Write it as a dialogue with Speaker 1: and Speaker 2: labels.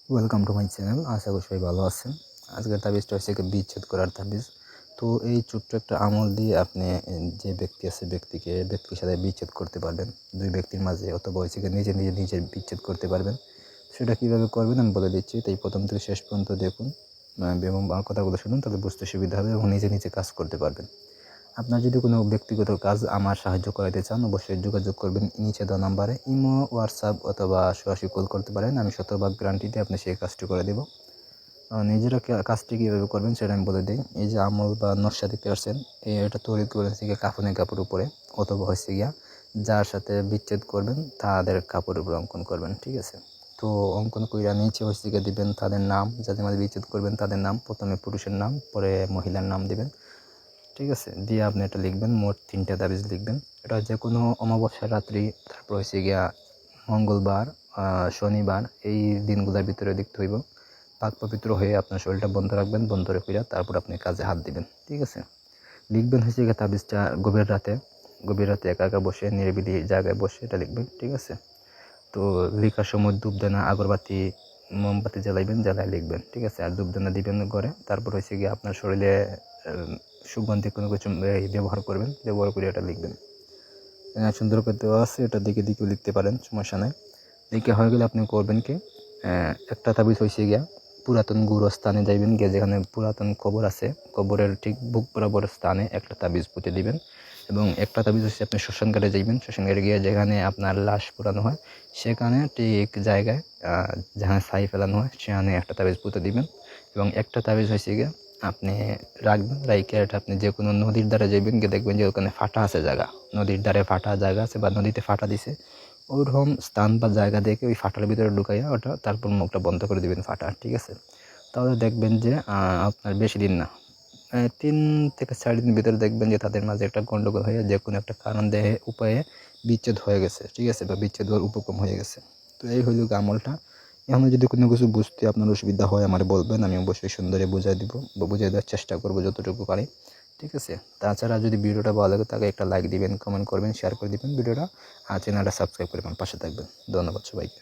Speaker 1: Welcome to my channel. আশা করি সবাই ভালো আছেন। আজকের তাবিজটা হচ্ছে বিচ্ছেদ করার তাবিজ। তো এই ছোট্ট একটা আমল দিয়ে আপনি যে ব্যক্তি আছে ব্যক্তির সাথে বিচ্ছেদ করতে পারবেন, দুই ব্যক্তির মাঝে, অথবা হচ্ছে নিজের বিচ্ছেদ করতে পারবেন। সেটা কীভাবে করবেন আমি বলে দিচ্ছি। তাই প্রথম থেকে শেষ পর্যন্ত দেখুন এবং আমার কথাগুলো শুনুন, তাহলে বুঝতে সুবিধা হবে এবং নিজে কাজ করতে পারবেন। আপনার যদি কোনো ব্যক্তিগত কাজ আমার সাহায্য করাতে চান, অবশ্যই যোগাযোগ করবেন নিচে দেওয়া নাম্বারে। ইমো, হোয়াটসঅ্যাপ অথবা সরাসরি কল করতে পারেন। আমি শতভাগ গ্যারান্টি দিয়ে আপনি সেই কাজটি করে দেবো। নিজেরা কাজটি কীভাবে করবেন সেটা আমি বলে দিই। এই যে আমল বা নকশা দেখতে পাচ্ছেন, এটা তৈরি করে হচ্ছে গিয়ে কাফনের কাপড় উপরে, অথবা হচ্ছে গিয়া যার সাথে বিচ্ছেদ করবেন তাদের কাপড়ের উপরে অঙ্কন করবেন। ঠিক আছে? তো অঙ্কন কইরা নিচে হচ্ছে গিয়ে দিবেন তাদের নাম, যাদের মাঝে বিচ্ছেদ করবেন তাদের নাম। প্রথমে পুরুষের নাম, পরে মহিলার নাম দিবেন। ঠিক আছে? দিয়ে আপনি এটা লিখবেন, মোট 3টা তাবিজ লিখবেন। এটা যে কোনো অমাবস্যার রাত্রি, তারপর হচ্ছে গিয়া মঙ্গলবার, শনিবার, এই দিনগুলোর ভিতরে লিখতে হইব। পাক পবিত্র হয়ে আপনার শরীরটা বন্ধ রাখবেন, বন্ধ রেখে তারপর আপনি কাজে হাত দিবেন। ঠিক আছে? লিখবেন হচ্ছে গিয়ে তাবিজটা গভীর রাতে একা একা বসে, নিরিবিলি জায়গায় বসে এটা লিখবেন। ঠিক আছে? তো লেখার সময় ধূপদানা, আগরবাতি, মোমবাতি জ্বালায় লিখবেন। ঠিক আছে? আর ধূপদানা দিবেন ঘরে। তারপর হচ্ছে গিয়ে আপনার শরীরে সুগন্ধি কোনো কিছু ব্যবহার করে এটা লিখবেন। সুন্দর করে দেওয়া আছে, এটা দিকেও লিখতে পারেন, সমস্যা নাই। লিখে হয়ে গেলে আপনি করবেন কি, একটা তাবিজ হয়েছে গিয়া পুরাতন গুরুস্থানে যাইবেন, গিয়ে যেখানে পুরাতন কবর আছে, কবরের ঠিক বুক বরাবর স্থানে একটা তাবিজ পুঁতে দিবেন। এবং একটা তাবিজ হচ্ছে আপনি শ্মশান ঘাটে যাইবেন। শ্মশান ঘাটে গিয়ে যেখানে আপনার লাশ পোড়ানো হয় সেখানে ঠিক জায়গায় যেখানে ছাই ফেলানো হয় সেখানে একটা তাবিজ পুঁতে দিবেন। এবং একটা তাবিজ হয়েছে গিয়ে আপনি রাখবেন, রাইকে এটা আপনি যে কোনো নদীর ধারে যাইবেন, গিয়ে দেখবেন যে ওখানে ফাটা আছে জায়গা, নদীর ধারে ফাটা জায়গা আছে বা নদীতে ফাটা দিছে, ওইরকম স্থান বা জায়গা দেখে ওই ফাটার ভিতরে ঢুকাইয়া ওটা, তারপর মুখটা বন্ধ করে দিবেন ফাটা। ঠিক আছে? তাহলে দেখবেন যে আপনার বেশি দিন না, 3 থেকে 4 দিনের ভিতরে দেখবেন যে তাদের মাঝে একটা গন্ডগোল হয়ে যে কোনো একটা কারণ দেহে উপায়ে বিচ্ছেদ হয়ে গেছে। ঠিক আছে? বা বিচ্ছেদ হওয়ার উপক্রম হয়ে গেছে। তো এই হইল আমলটা। এখন যদি কোনো কিছু বুঝতে আপনার অসুবিধা হয় আমার বলবেন, আমি অবশ্যই সুন্দরে বুঝাই দিব বা বুঝিয়ে দেওয়ার চেষ্টা করবো যতটুকু পারি। ঠিক আছে? তাছাড়া যদি ভিডিওটা ভালো লাগে তাকে একটা লাইক দিবেন, কমেন্ট করবেন, শেয়ার করে দিবেন ভিডিওটা, আর চ্যানেলটা সাবস্ক্রাইব করে আমার পাশে থাকবেন। ধন্যবাদ সবাইকে।